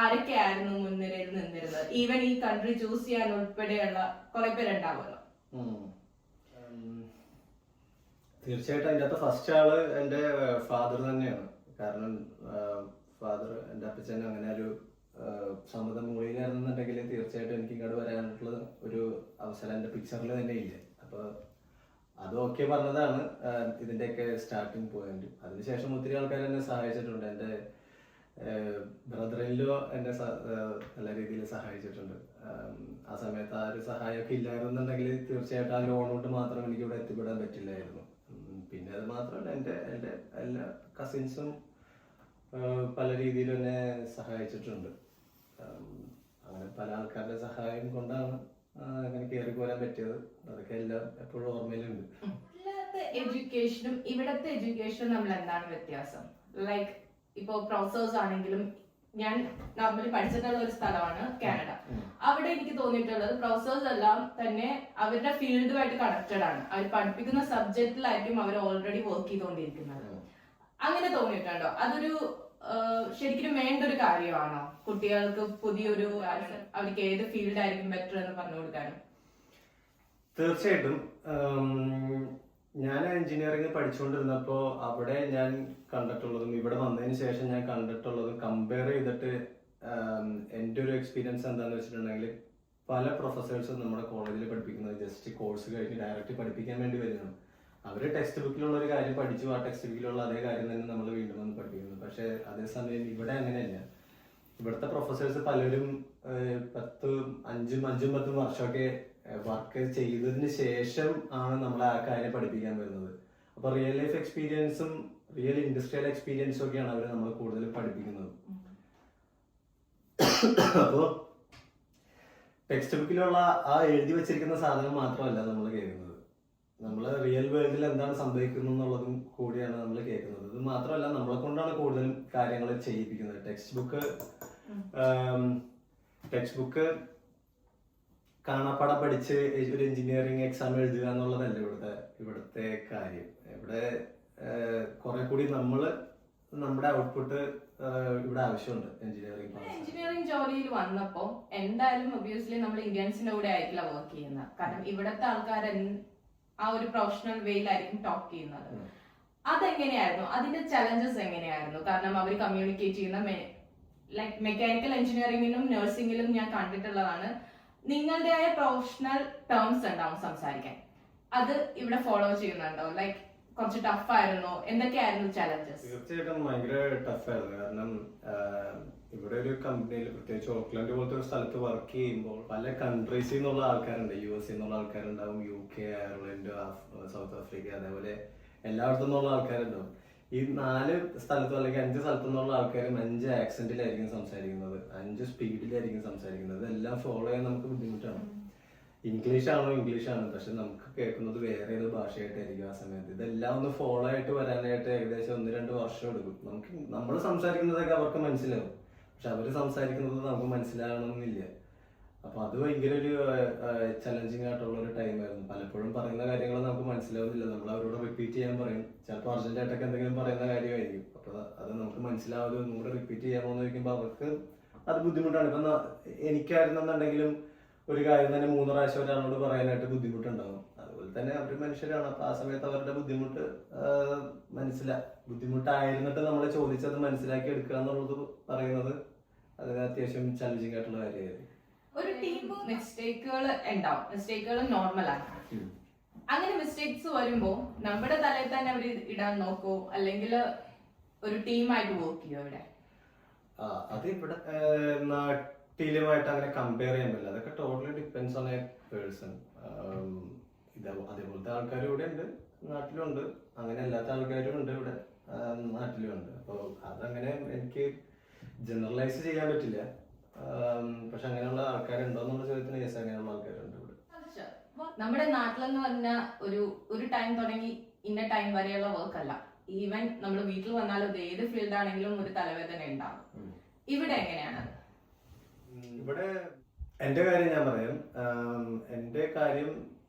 ആരൊക്കെയായിരുന്നു മുൻനിരയിൽ നിന്നിരുന്നത്? ഈവൻ ഈ കൺട്രി ചൂസ് ചെയ്യാൻ ഉൾപ്പെടെയുള്ള കുറെ പേരുണ്ടാവുമല്ലോ. തീർച്ചയായിട്ടും അതിൻ്റെ അകത്ത് ഫസ്റ്റ് ആള് എൻ്റെ ഫാദർ തന്നെയാണ്. കാരണം ഫാദർ, എൻ്റെ അപ്പച്ചൻ അങ്ങനെ ഒരു സമ്മതം മൂളിയിലായിരുന്നുണ്ടെങ്കിൽ തീർച്ചയായിട്ടും എനിക്ക് ഇങ്ങോട്ട് വരാനുള്ള ഒരു അവസരം എൻ്റെ പിക്ചറിൽ തന്നെ ഇല്ല. അപ്പോൾ അത് ഓക്കെ പറഞ്ഞതാണ് ഇതിൻ്റെയൊക്കെ സ്റ്റാർട്ടിങ് പോയിന്റ്. അതിനുശേഷം ഒത്തിരി ആൾക്കാർ എന്നെ സഹായിച്ചിട്ടുണ്ട്. എൻ്റെ ബ്രദറിലോ എന്നെ നല്ല രീതിയിൽ സഹായിച്ചിട്ടുണ്ട്. ആ സമയത്ത് ആ ഒരു സഹായമൊക്കെ ഇല്ലായിരുന്നുണ്ടെങ്കിൽ തീർച്ചയായിട്ടും ആ ലോൺ കൊണ്ട് മാത്രം എനിക്ക് ഇവിടെ എത്തിപ്പെടാൻ പറ്റില്ലായിരുന്നു. പിന്നെ അത് മാത്രമല്ല, എൻ്റെ എല്ലാ കസിൻസും പല രീതിയിലും എന്നെ സഹായിച്ചിട്ടുണ്ട്. അങ്ങനെ പല ആൾക്കാരുടെ സഹായം കൊണ്ടാണ് അങ്ങനെ കയറി പോരാൻ പറ്റിയത്. അതൊക്കെ എല്ലാം എപ്പോഴും ഓർമ്മയിലുണ്ട്. എഡ്യൂക്കേഷനും ഇവിടത്തെ എഡ്യൂക്കേഷനും നമ്മൾ എന്താണ് വ്യത്യാസം? ലൈക്ക് ഇപ്പോ പ്രൊഫസേഴ്സ് ആണെങ്കിലും, ഞാൻ നോർമലി പഠിച്ചിട്ടുള്ള ഒരു സ്ഥലമാണ് കാനഡ. അവിടെ എനിക്ക് തോന്നിയിട്ടുള്ളത് പ്രൊഫസേഴ്സ് എല്ലാം തന്നെ അവരുടെ ഫീൽഡുമായിട്ട് കണക്റ്റഡ് ആണ്. അവർ പഠിപ്പിക്കുന്ന സബ്ജക്റ്റിലായിരിക്കും അവർ ഓൾറെഡി വർക്ക് ചെയ്തുകൊണ്ടിരിക്കുന്നത്. അങ്ങനെ തോന്നിയിട്ടുണ്ടോ? അതൊരു ശരിക്കും വേണ്ട ഒരു കാര്യമാണോ കുട്ടികൾക്ക് പുതിയൊരു അവർക്ക് ഏത് ഫീൽഡ് ആയിരിക്കും ബെറ്റർ എന്ന് പറഞ്ഞു കൊടുക്കാനും? തീർച്ചയായിട്ടും. ഞാൻ എഞ്ചിനീയറിംഗ് പഠിച്ചുകൊണ്ടിരുന്നപ്പോൾ അവിടെ ഞാൻ കണ്ടിട്ടുള്ളതും ഇവിടെ വന്നതിന് ശേഷം ഞാൻ കണ്ടിട്ടുള്ളതും കമ്പയർ ചെയ്തിട്ട് എൻ്റെ ഒരു എക്സ്പീരിയൻസ് എന്താണെന്ന് വെച്ചിട്ടുണ്ടെങ്കിൽ പല പ്രൊഫസേഴ്സും നമ്മുടെ കോളേജിൽ പഠിപ്പിക്കുന്നത് ജസ്റ്റ് കോഴ്സ് കഴിഞ്ഞ് ഡയറക്റ്റ് പഠിപ്പിക്കാൻ വേണ്ടി വരുന്നതാണ്. അവർ ടെക്സ്റ്റ് ബുക്കിലുള്ള ഒരു കാര്യം പഠിച്ചു, ആ ടെക്സ്റ്റ് ബുക്കിലുള്ള അതേ കാര്യം തന്നെ നമ്മൾ വീണ്ടും വന്ന് പഠിപ്പിക്കുന്നു. പക്ഷേ അതേസമയം ഇവിടെ അങ്ങനെയല്ല. ഇവിടുത്തെ പ്രൊഫസേഴ്സ് പലരും 5-10 വർഷമൊക്കെ വർക്ക് ചെയ്തതിന് ശേഷം ആണ് നമ്മളെ ആ കാര്യം പഠിപ്പിക്കാൻ വരുന്നത്. അപ്പൊ റിയൽ ലൈഫ് എക്സ്പീരിയൻസും റിയൽ ഇൻഡസ്ട്രിയൽ എക്സ്പീരിയൻസും ഒക്കെയാണ് അവർ നമ്മൾ കൂടുതൽ പഠിപ്പിക്കുന്നത്. അപ്പോ ടെക്സ്റ്റ് ബുക്കിലുള്ള ആ എഴുതി വെച്ചിരിക്കുന്ന സാധനം മാത്രമല്ല നമ്മൾ കേൾക്കുന്നത്, നമ്മൾ റിയൽ വേൾഡിൽ എന്താണ് സംഭവിക്കുന്നത് എന്നുള്ളതും കൂടിയാണ് നമ്മൾ കേൾക്കുന്നത്. ഇത് മാത്രമല്ല, നമ്മളെ കൊണ്ടാണ് കൂടുതലും കാര്യങ്ങൾ ചെയ്യിപ്പിക്കുന്നത്. ടെക്സ്റ്റ് ബുക്ക് കാണാപ്പാടം പഠിച്ച് ഒരു എഞ്ചിനീയറിംഗ് എക്സാം എഴുതുക എന്നുള്ളതല്ല ഇവിടുത്തെ കാര്യം. ഇവിടെ കുറെ കൂടി നമ്മുടെ ഔട്ട്പുട്ട് ഇവിടെ ആവശ്യമുണ്ട്. എഞ്ചിനീയറിംഗ് ജോലിയിൽ വന്നപ്പോ എന്തായാലും ഒബിയസ്ലി നമ്മൾ ഇന്ത്യൻസിന്റെ കൂടെ ആയിരിക്കില്ല വർക്ക് ചെയ്യുന്നത്. കാരണം ഇവിടത്തെ ആൾക്കാർ ആ ഒരു പ്രൊഫഷണൽ വേയിലായിരിക്കും ടോക്ക് ചെയ്യുന്നത്. അതെങ്ങനെയായിരുന്നു? അതിന്റെ ചലഞ്ചസ് എങ്ങനെയായിരുന്നു? കാരണം അവർ കമ്മ്യൂണിക്കേറ്റ് ചെയ്യുന്ന ലൈക് മെക്കാനിക്കൽ എഞ്ചിനീയറിംഗിലും നഴ്സിംഗിലും ഞാൻ കണ്ടിട്ടുള്ളതാണ്, നിങ്ങളുടേതായ പ്രൊഫഷണൽ ടേംസ് ഉണ്ടാവും സംസാരിക്കാൻ. അത് ഇവിടെ ഫോളോ ചെയ്യുന്നുണ്ടോ? ലൈക് കുറച്ച് ടഫ് ആയിരുന്നോ? എന്തൊക്കെയായിരുന്നു ചലഞ്ചസ്? തീർച്ചയായിട്ടും ഭയങ്കര ടഫായിരുന്നു. കാരണം ഇവിടെ ഒരു കമ്പനിയിൽ, പ്രത്യേകിച്ച് ഓക്ലൻഡ് പോലത്തെ ഒരു സ്ഥലത്ത് വർക്ക് ചെയ്യുമ്പോൾ പല കൺട്രീസിൽ നിന്നുള്ള ആൾക്കാരുണ്ട്. US എന്നുള്ള ആൾക്കാരുണ്ടാവും, UK, അയർലൻഡ്, സൗത്ത് ആഫ്രിക്ക, അതേപോലെ എല്ലായിടത്തു നിന്നുള്ള ആൾക്കാരുണ്ടാവും. ഈ 4 സ്ഥലത്തും അല്ലെങ്കിൽ 5 സ്ഥലത്തു നിന്നുള്ള ആൾക്കാരും 5 ആക്സെന്റിലായിരിക്കും സംസാരിക്കുന്നത്, 5 സ്പീഡിലായിരിക്കും സംസാരിക്കുന്നത്. ഇതെല്ലാം ഫോളോ ചെയ്യാൻ നമുക്ക് ബുദ്ധിമുട്ടാണ്. ഇംഗ്ലീഷാണ്, പക്ഷെ നമുക്ക് കേൾക്കുന്നത് വേറെ ഏതോ ഭാഷയായിട്ടായിരിക്കും ആ സമയത്ത്. ഇതെല്ലാം ഒന്ന് ഫോളോ ആയിട്ട് വരാനായിട്ട് ഏകദേശം 1-2 വർഷം എടുക്കും. നമ്മൾ സംസാരിക്കുന്നതൊക്കെ അവർക്ക് മനസ്സിലാവും, പക്ഷെ അവര് സംസാരിക്കുന്നത് നമുക്ക് മനസ്സിലാകണമെന്നില്ല. അപ്പൊ അത് ഭയങ്കര ഒരു ചലഞ്ചിങ് ആയിട്ടുള്ള ഒരു ടൈമായിരുന്നു. പലപ്പോഴും പറയുന്ന കാര്യങ്ങൾ നമുക്ക് മനസ്സിലാവുന്നില്ല. നമ്മൾ അവരോട് റിപ്പീറ്റ് ചെയ്യാൻ പറയും. ചിലപ്പോൾ അർജന്റായിട്ടൊക്കെ എന്തെങ്കിലും പറയുന്ന കാര്യമായിരിക്കും. അപ്പൊ അത് നമുക്ക് മനസ്സിലാവാതെ ഒന്നുകൂടെ റിപ്പീറ്റ് ചെയ്യാമോന്ന് ചോദിക്കുമ്പോൾ അവർക്ക് അത് ബുദ്ധിമുട്ടാണ്. ഇപ്പൊ എനിക്കായിരുന്നെന്നുണ്ടെങ്കിലും ഒരു കാര്യം തന്നെ 3 പ്രാവശ്യം ഒരാളോട് പറയാനായിട്ട് ബുദ്ധിമുട്ടുണ്ടാകും. അതുപോലെ തന്നെ അവർ മനുഷ്യരാണ്. അപ്പൊ ആ സമയത്ത് അവരുടെ ബുദ്ധിമുട്ടായിരുന്നിട്ട് നമ്മൾ ചോദിച്ചത് മനസ്സിലാക്കി എടുക്കുക എന്നുള്ളത് പറയുന്നത് അത് അത്യാവശ്യം ചലഞ്ചിങ് ആയിട്ടുള്ള കാര്യമായിരുന്നു. ഒരു ടീം മിസ്റ്റേക്കുകൾ ഉണ്ടാവും, മിസ്റ്റേക്കുകൾ നോർമലാണ്. അങ്ങനെ മിസ്റ്റേക്സ് വരുമ്പോ നമ്മുടെ തലയിൽ തന്നെ അവർ ഇടാൻ നോക്കോ, അല്ലെങ്കിൽ ഒരു ടീമായിട്ട് വർക്ക് ചെയ്യോ? ഇവിടെ അത് ഇവിടെ നാട്ടിലുമായിട്ട് അങ്ങനെ കമ്പയർ ചെയ്യാൻ പറ്റില്ല. അതൊക്കെ totally depends on A person. അതേപോലത്തെ ആൾക്കാരും ഇവിടെ ഉണ്ട്, നാട്ടിലുണ്ട്. അങ്ങനെ അല്ലാത്ത ആൾക്കാരും ഉണ്ട് ഇവിടെ, നാട്ടിലും ഉണ്ട്. അപ്പോൾ അതങ്ങനെ എനിക്ക് ജനറലൈസ് ചെയ്യാൻ പറ്റില്ല. പക്ഷെ അങ്ങനെയുള്ള ആൾക്കാരുണ്ടോ എന്നുള്ള ചോദ്യത്തിന് യെസ്, അങ്ങനെയുള്ള ആൾക്കാരുണ്ട് ഇവിടെ. നമ്മുടെ നാട്ടിലെന്ന് പറഞ്ഞാൽ ഒരു ടൈം തുടങ്ങി ഇന്ന ടൈം വരെയുള്ള വർക്ക് അല്ല. ഈവൻ നമ്മൾ വീട്ടിൽ വന്നാലും ഏത് ഫീൽഡ് ആണെങ്കിലും ഒരു തലവേദന ഉണ്ടാവും. ഇവിടെ എങ്ങനെയാണ്? ഇവിടെ എന്റെ കാര്യം ഞാൻ പറയാം. എന്റെ കാര്യം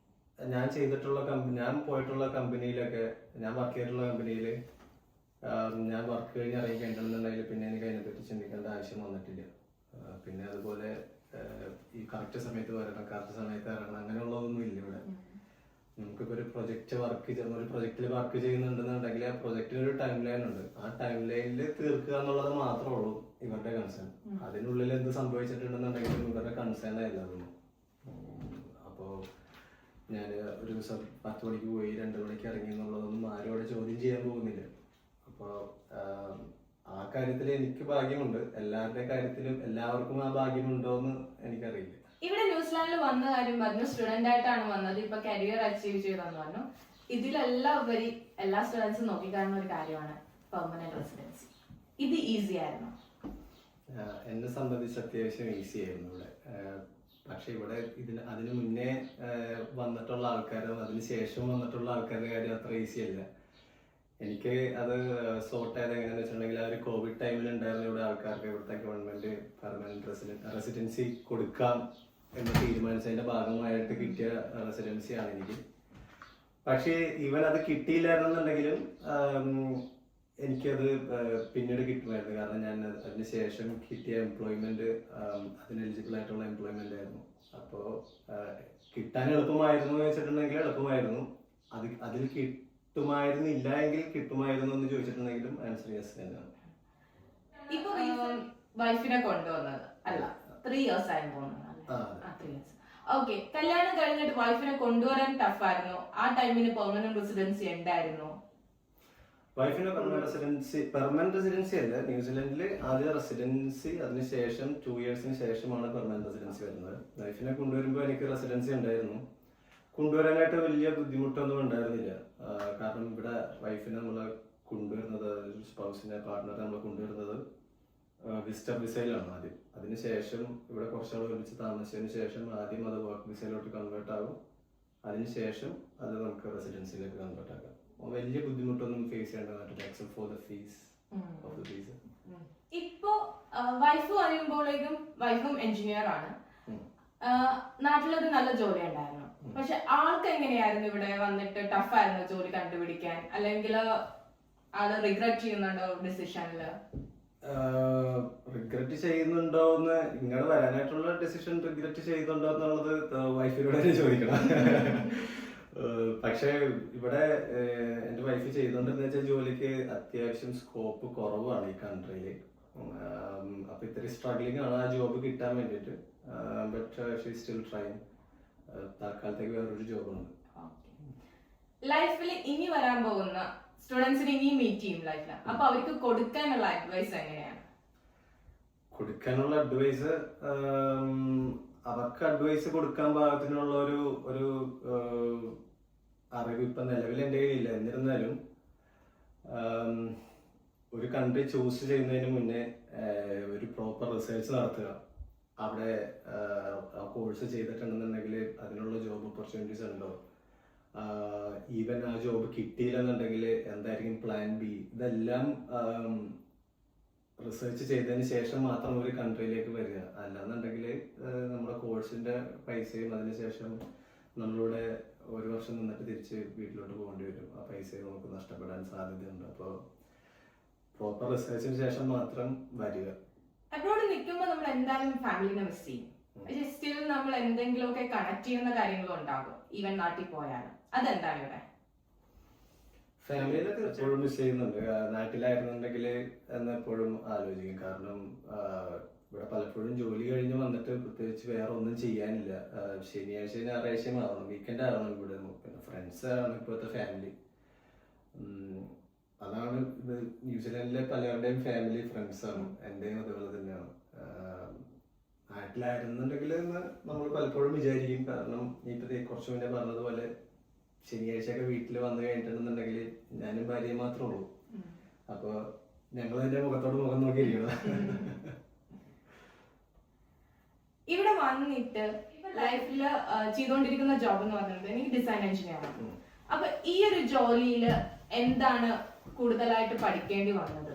ഞാൻ ചെയ്തിട്ടുള്ള ഞാൻ പോയിട്ടുള്ള കമ്പനിയിലൊക്കെ, ഞാൻ വർക്ക് ചെയ്തിട്ടുള്ള കമ്പനിയിൽ ഞാൻ വർക്ക് കഴിഞ്ഞ് ഇറങ്ങി കഴിഞ്ഞിട്ടുണ്ടെന്നുണ്ടെങ്കിൽ പിന്നെ എനിക്ക് അതിനെപ്പറ്റി ചിന്തിക്കേണ്ട ആവശ്യം വന്നിട്ടില്ല. പിന്നെ അതുപോലെ ഈ കറക്റ്റ് സമയത്ത് വരണം, കറക്റ്റ് സമയത്ത് ഇറങ്ങണം, അങ്ങനെയുള്ളതൊന്നും ഇല്ല ഇവിടെ. നമുക്കിപ്പോൾ ഒരു പ്രൊജക്റ്റിൽ വർക്ക് ചെയ്യുന്നുണ്ടെന്നുണ്ടെങ്കിൽ ആ പ്രൊജക്റ്റിന് ഒരു ടൈം ലൈൻ ഉണ്ട്. ആ ടൈം ലൈനിൽ തീർക്കുക എന്നുള്ളത് മാത്രമേ ഉള്ളൂ ഇവരുടെ കൺസേൺ. അതിനുള്ളിൽ എന്ത് സംഭവിച്ചിട്ടുണ്ടെന്നുണ്ടെങ്കിലും ഇവരുടെ കൺസേൺ ആയില്ല അതൊന്നും. അപ്പോൾ ഞാൻ ഒരു ദിവസം 10 മണിക്ക് പോയി 2 മണിക്ക് ഇറങ്ങി എന്നുള്ളതൊന്നും ആരും അവിടെ ചോദ്യം ചെയ്യാൻ പോകുന്നില്ല. അപ്പോൾ ആ കാര്യത്തിൽ എനിക്ക് ഭാഗ്യമുണ്ട്. എല്ലാവരുടെ കാര്യത്തിലും എല്ലാവർക്കും ആ ഭാഗ്യമുണ്ടോ എന്ന് എനിക്കറിയില്ല. ഇവിടെ ന്യൂസിലാൻഡിൽ വന്ന കാര്യം പറഞ്ഞു, സ്റ്റുഡന്റ് ആയിട്ടാണ് വന്നത്, ഇപ്പൊ കരിയർ അച്ചീവ് ചെയ്തെന്ന് പറഞ്ഞു. ഇതിലെല്ലാം ഉപരി എല്ലാ സ്റ്റുഡൻസും നോക്കിക്കാണുന്ന ഒരു കാര്യമാണ് പെർമനന്റ് റെസിഡൻസി. ഇത് ഈസി ആയിരുന്നു? എന്നെ സംബന്ധിച്ച് അത്യാവശ്യം ഈസി ആയിരുന്നു ഇവിടെ. പക്ഷെ ഇവിടെ അതിന് മുന്നേ വന്നിട്ടുള്ള ആൾക്കാരും അതിന് ശേഷം വന്നിട്ടുള്ള ആൾക്കാരുടെ കാര്യം അത്ര ഈസി അല്ല. എനിക്ക് അത് സോർട്ട് ആയത് എങ്ങനെയാണെന്ന് വെച്ചിട്ടുണ്ടെങ്കിൽ ആ ഒരു കോവിഡ് ടൈമിൽ ഉണ്ടായിരുന്ന ഇവിടെ ആൾക്കാർക്ക് ഇവിടുത്തെ ഗവൺമെന്റ് പെർമനന്റ് റെസിഡൻസി കൊടുക്കാം എന്ന് തീരുമാനിച്ചതിന്റെ ഭാഗമായിട്ട് കിട്ടിയ റെസിഡൻസിയാണ് എനിക്ക്. പക്ഷേ ഇവൻ അത് കിട്ടിയില്ലായിരുന്നുണ്ടെങ്കിലും എനിക്കത് പിന്നീട് കിട്ടുമായിരുന്നു. കാരണം ഞാൻ അതിന് ശേഷം കിട്ടിയ എംപ്ലോയ്മെന്റ് അതിന് എലിജിബിൾ ആയിട്ടുള്ള എംപ്ലോയ്മെന്റ് ആയിരുന്നു. അപ്പോൾ കിട്ടാൻ എളുപ്പമായിരുന്നു എന്ന് വെച്ചിട്ടുണ്ടെങ്കിൽ എളുപ്പമായിരുന്നു. അതിൽ കിട്ടുമായിരുന്നില്ല എങ്കിൽ കിട്ടുമായിരുന്നു എന്ന് ചോദിച്ചിട്ടുണ്ടെങ്കിലും ആൻസർ യെസ് തന്നെയാണ്. ഇപ്പൊ വൈഫിനെ കൊണ്ടുവന്നത് അല്ല 3 years ആയി പോകുന്നത്. 3 years. ഓക്കെ, കല്യാണം കഴിഞ്ഞിട്ട് വൈഫിനെ കൊണ്ടുവരാൻ ടഫ് ആയിരുന്നു. ആ ടൈമിന് പെർമനന്റ് റെസിഡൻസി ഉണ്ടായിരുന്നു. വൈഫിന് പെർമനന്റ് റെസിഡൻസി അല്ല. ന്യൂസിലൻഡിൽ ആദ്യം റെസിഡൻസി, അതിനുശേഷം 2 yearsന് ശേഷമാണ് പെർമനന്റ് റെസിഡൻസി വരുന്നത്. വൈഫിനെ കൊണ്ടുവരുമ്പോൾ എനിക്ക് റെസിഡൻസി ഉണ്ടായിരുന്നു. കൊണ്ടുവരാനായിട്ട് വലിയ ബുദ്ധിമുട്ടൊന്നും ഉണ്ടായിരുന്നില്ല. കാരണം ഇവിടെ വൈഫിനെ നമ്മൾ കൊണ്ടുവരുന്നത്, സ്പൗസിനെ പാർട്ട്ണറെ നമ്മൾ കൊണ്ടുവരുന്നത് വിസിറ്റർ വിസയിലാണ് ആദ്യം. അതിനുശേഷം ഇവിടെ കുറച്ചാൾ ഒരുമിച്ച് താമസിച്ചതിന് ശേഷം ആദ്യം അത് വർക്ക് വിസയിലോട്ട് കൺവേർട്ട് ആകും. അതിനുശേഷം അത് നമുക്ക് റെസിഡൻസിയിലേക്ക് കൺവേർട്ട് ആക്കാം. വലിയ ബുദ്ധിമുട്ടൊന്നും ഫേസ് ചെയ്യേണ്ടതായിട്ടില്ല except for the fees of the visa. ഇപ്പോ വൈഫ് പറയുമ്പോഴേക്കും വൈഫും എഞ്ചിനീയർ ആണ്. നാട്ടിലൊരു നല്ല ജോലി ഉണ്ടായിരുന്നു. പക്ഷെ ആൾക്ക് എങ്ങനെയായിരുന്നു ഇവിടെ വന്നിട്ട് ടഫായിരുന്നു ജോലി കണ്ടുപിടിക്കാൻ, അല്ലെങ്കിൽ ആള് റിഗ്രറ്റ് ചെയ്യുന്നുണ്ടോ ഡിസിഷനില്? റിഗ്രറ്റ് ചെയ്യുന്നുണ്ടോന്ന്, ഇങ്ങനെ വരാനായിട്ടുള്ള ഡിസിഷൻ റിഗ്രറ്റ് ചെയ്യുന്നുണ്ടോ എന്നുള്ളത് വൈഫിനോട് തന്നെ ചോദിക്കണം. പക്ഷെ ഇവിടെ എന്റെ വൈഫ് ചെയ്തോണ്ടെന്ന് വെച്ചാൽ ജോലിക്ക് അത്യാവശ്യം സ്കോപ്പ് കുറവാണ് ഈ കൺട്രിയില്. അപ്പൊ ഇത്തിരി സ്ട്രഗ്ലിംഗ് ആണ് ആ ജോബ് കിട്ടാൻ വേണ്ടിട്ട്. But she still trying. തൽക്കാലത്തേക്ക് വേറൊരു ജോബുണ്ട്. ലൈഫിൽ ഇനി വരാൻ പോകുന്ന സ്റ്റുഡൻസിനെ ഇനി മീറ്റ് ചെയ്യും ലൈഫിൽ, അപ്പൊ അവർക്ക് കൊടുക്കാനുള്ള അഡ്വൈസ് എങ്ങനെയാണ്? കൊടുക്കാനുള്ള അഡ്വൈസ്, അവർക്ക് അഡ്വൈസ് കൊടുക്കാൻ പാകത്തിനുള്ള ഒരു അറിവ് ഇപ്പൊ നിലവിൽ എൻ്റെ കയ്യിലില്ല. എന്നിരുന്നാലും ഒരു കൺട്രി ചൂസ് ചെയ്യുന്നതിന് മുന്നേ ഒരു പ്രോപ്പർ റിസർച്ച് നടത്തുക. അവിടെ കോഴ്സ് ചെയ്തിട്ടുണ്ടെന്നുണ്ടെങ്കിൽ അതിനുള്ള ജോബ് ഓപ്പർച്യൂണിറ്റീസ് ഉണ്ടോ, ഈവൻ ആ ജോബ് കിട്ടിയില്ലെന്നുണ്ടെങ്കിൽ എന്തായിരിക്കും പ്ലാൻ ബി, ഇതെല്ലാം റിസർച്ച് ചെയ്തതിന് ശേഷം മാത്രം ഒരു കൺട്രിയിലേക്ക് വരിക. അല്ലാന്നുണ്ടെങ്കിൽ നമ്മുടെ കോഴ്സിന്റെ പൈസയും അതിനുശേഷം നമ്മളിവിടെ 1 വർഷം നിന്നിട്ട് തിരിച്ച് വീട്ടിലോട്ട് പോകേണ്ടി വരും. ആ പൈസ നമുക്ക് നഷ്ടപ്പെടാൻ സാധ്യതയുണ്ട്. അപ്പോൾ പ്രോപ്പർ റിസർച്ചിന് ശേഷം മാത്രം വരിക. അബ്രോഡ് നിൽക്കുമ്പോൾ നമ്മൾ എന്തായാലും ഫാമിലിനെ മിസ് ചെയ്യും. പക്ഷെ സ്റ്റിൽ നമ്മൾ എന്തെങ്കിലുമൊക്കെ കണക്ട് ചെയ്യുന്ന കാര്യങ്ങളും ഉണ്ടാകും ഈവൻ നാട്ടിൽ പോയാലും. അതെന്താണ് ഇവിടെ? ഫാമിലിനെ എപ്പോഴും മിസ് ചെയ്യുന്നുണ്ട്. നാട്ടിലായിരുന്നുണ്ടെങ്കിൽ എന്നെപ്പോഴും ആലോചിക്കും. കാരണം ഇവിടെ പലപ്പോഴും ജോലി കഴിഞ്ഞ് വന്നിട്ട് പ്രത്യേകിച്ച് വേറെ ഒന്നും ചെയ്യാനില്ല. ശനിയാഴ്ച ഞായറാഴ്ചയും ആവണം, വീക്കെൻഡ് ആവണം ഇവിടെ. പിന്നെ ഫ്രണ്ട്സ് ആണ് ഇപ്പോഴത്തെ ഫാമിലി. അതാണ് ഇത്. ന്യൂസിലാൻഡിലെ പലരുടെയും ഫാമിലി ഫ്രണ്ട്സാണ്, എൻ്റെയും അതുപോലെ തന്നെയാണ്. നാട്ടിലായിരുന്നുണ്ടെങ്കിൽ എന്ന് നമ്മൾ പലപ്പോഴും വിചാരിക്കും. കാരണം ഇപ്പോഴത്തെ കുറച്ചു മുന്നേ പറഞ്ഞതുപോലെ ശനിയാഴ്ചയൊക്കെ വീട്ടിൽ വന്നു കഴിഞ്ഞിട്ടുണ്ടെന്നുണ്ടെങ്കിൽ ഞാനും ഭാര്യയും മാത്രമേ ഉള്ളൂ. അപ്പൊ ഞങ്ങൾ എന്റെ മുഖത്തോട് മുഖം നോക്കിയിരിക്കണം. ഇവിടെ വന്നിട്ട് ലൈഫിൽ ചെയ്തുകൊണ്ടിരിക്കുന്ന ജോബ് എന്ന് പറയുന്നത് എനിക്ക് ഡിസൈൻ എഞ്ചിനീയർ ആണ്. അപ്പൊ ഈ ഒരു ജോലിയിൽ എന്താണ് കൂടുതലായിട്ട് പഠിക്കേണ്ടി വന്നത്?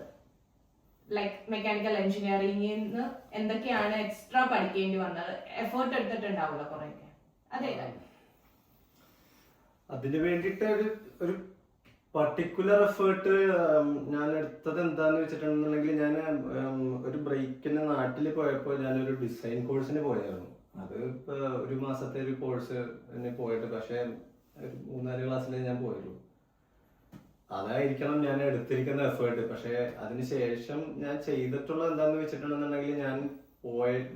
ലൈക്ക് മെക്കാനിക്കൽ എഞ്ചിനീയറിംഗിന്ന് എന്തൊക്കെയാണ് എക്സ്ട്രാ പഠിക്കേണ്ടി വന്നത്? എഫേർട്ട് എടുത്തിട്ടുണ്ടാവുമല്ലോ കുറെയൊക്കെ, അതെ. അതിന് വേണ്ടിയിട്ട് ഒരു പർട്ടിക്കുലർ എഫേർട്ട് ഞാൻ എടുത്തത് എന്താന്ന് വെച്ചിട്ടുണ്ടെന്നുണ്ടെങ്കിൽ, ഞാൻ ഒരു ബ്രേക്കിന് നാട്ടിൽ പോയപ്പോൾ ഞാനൊരു ഡിസൈൻ കോഴ്സിന് പോയായിരുന്നു. അത് ഇപ്പൊ 1 മാസത്തെ ഒരു കോഴ്സ് പോയിട്ട്, പക്ഷെ 3-4 ക്ലാസ്സിലേ ഞാൻ പോയുള്ളൂ. അതായിരിക്കണം ഞാൻ എടുത്തിരിക്കുന്ന എഫേർട്ട്. പക്ഷെ അതിനുശേഷം ഞാൻ ചെയ്തിട്ടുള്ളത് എന്താന്ന് വെച്ചിട്ടുണ്ടെന്നുണ്ടെങ്കിൽ, ഞാൻ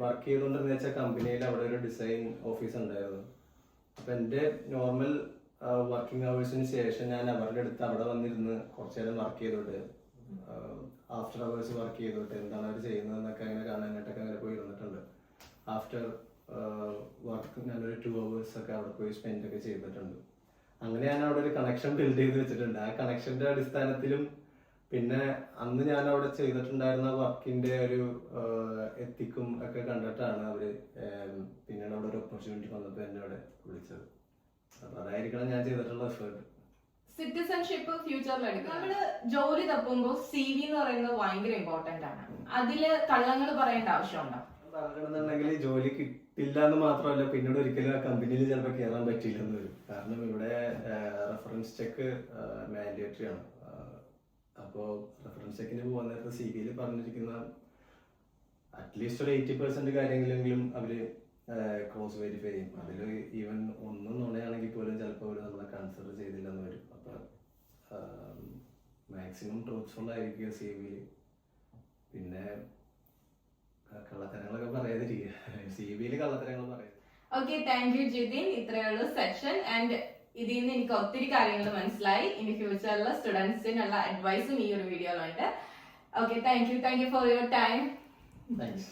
വർക്ക് ചെയ്തുകൊണ്ടെന്ന് വെച്ചാൽ കമ്പനിയിൽ അവിടെ ഒരു ഡിസൈൻ ഓഫീസ് ഉണ്ടായിരുന്നു. അപ്പൊ എന്റെ നോർമൽ വർക്കിംഗ് അവേഴ്സിന് ശേഷം ഞാൻ അവരുടെ അടുത്ത് അവിടെ വന്നിരുന്ന് കുറച്ചു നേരം വർക്ക് ചെയ്തോട്ട്, ആഫ്റ്റർ അവേഴ്സ് വർക്ക് ചെയ്തോട്ട് എന്താണ് അവർ ചെയ്യുന്നതെന്നൊക്കെ അങ്ങനെ കാണാനായിട്ടൊക്കെ അങ്ങനെ പോയി ഇരുന്നിട്ടുണ്ട്. ആഫ്റ്റർ വർക്ക് ഞാനൊരു 2 hours ഒക്കെ അവിടെ പോയി സ്പെൻഡ് ഒക്കെ ചെയ്തിട്ടുണ്ട്. അങ്ങനെ ഞാൻ അവിടെ ഒരു കണക്ഷൻ ബിൽഡ് ചെയ്ത് വെച്ചിട്ടുണ്ട്. ആ കണക്ഷന്റെ അടിസ്ഥാനത്തിലും പിന്നെ അന്ന് ഞാൻ അവിടെ ചെയ്തിട്ടുണ്ടായിരുന്ന വർക്കിന്റെ ഒരു എത്തിക്കും ഒക്കെ കണ്ടിട്ടാണ് അവര് പിന്നീട് അവിടെ ഒരു ഓപ്പർച്യൂണിറ്റി വന്നപ്പോൾ എന്നെ അവിടെ വിളിച്ചത്. അപ്പൊ അതായിരിക്കണം ഞാൻ ചെയ്തിട്ടുള്ള എഫേർട്ട്. സിറ്റിസൺഷിപ്പ് ഫ്യൂച്ചറിൽ എടുക്കും. നമ്മള് ജോലി തപ്പുമ്പോൾ CV എന്ന് പറയുന്നത് ഭയങ്കര ഇമ്പോർട്ടന്റ് ആണ്. അതില് കള്ളങ്ങൾ പറയേണ്ട ആവശ്യമുണ്ടോ? പറയണമെന്നുണ്ടെങ്കിൽ ജോലി കിട്ടില്ല എന്ന് മാത്രമല്ല, പിന്നീട് ഒരിക്കലും ആ കമ്പനിയിൽ ചിലപ്പോൾ കയറാൻ പറ്റില്ലെന്ന് വരും. കാരണം ഇവിടെ റെഫറൻസ് ചെക്ക് മാൻഡേറ്ററി ആണ്. അപ്പോൾ റെഫറൻസ് ചെക്കിന് പോകാൻ നേരത്തെ CBയിൽ പറഞ്ഞിരിക്കുന്ന അറ്റ്ലീസ്റ്റ് ഒരു 80% കാര്യങ്ങളെങ്കിലും അവര് ക്രോസ് വെരിഫൈ ചെയ്യും. അതിൽ ഈവൻ ഒന്നും നുണയാണെങ്കിൽ പോലും ചിലപ്പോൾ അവർ നമ്മളെ കൺസിഡർ ചെയ്തില്ലെന്ന് വരും. അപ്പൊ മാക്സിമം ട്രൂത്ത്ഫുൾ ആയിരിക്കുക CBയിൽ. പിന്നെ കള്ളത്തരങ്ങളൊക്കെ പറയാതിരിക്കുക. CBയിൽ കള്ളത്തരങ്ങൾ പറയാം. Okay, thank U Jithin. ഇത്രയുള്ള സെക്ഷൻ ആൻഡ് ഇതിൽ നിന്ന് എനിക്ക് ഒത്തിരി കാര്യങ്ങൾ മനസ്സിലായി. ഇനി ഫ്യൂച്ചറിലെ സ്റ്റുഡൻസിനുള്ള അഡ്വൈസും ഈ ഒരു വീഡിയോയിലുണ്ട്. Okay, thank you for your time. Thanks.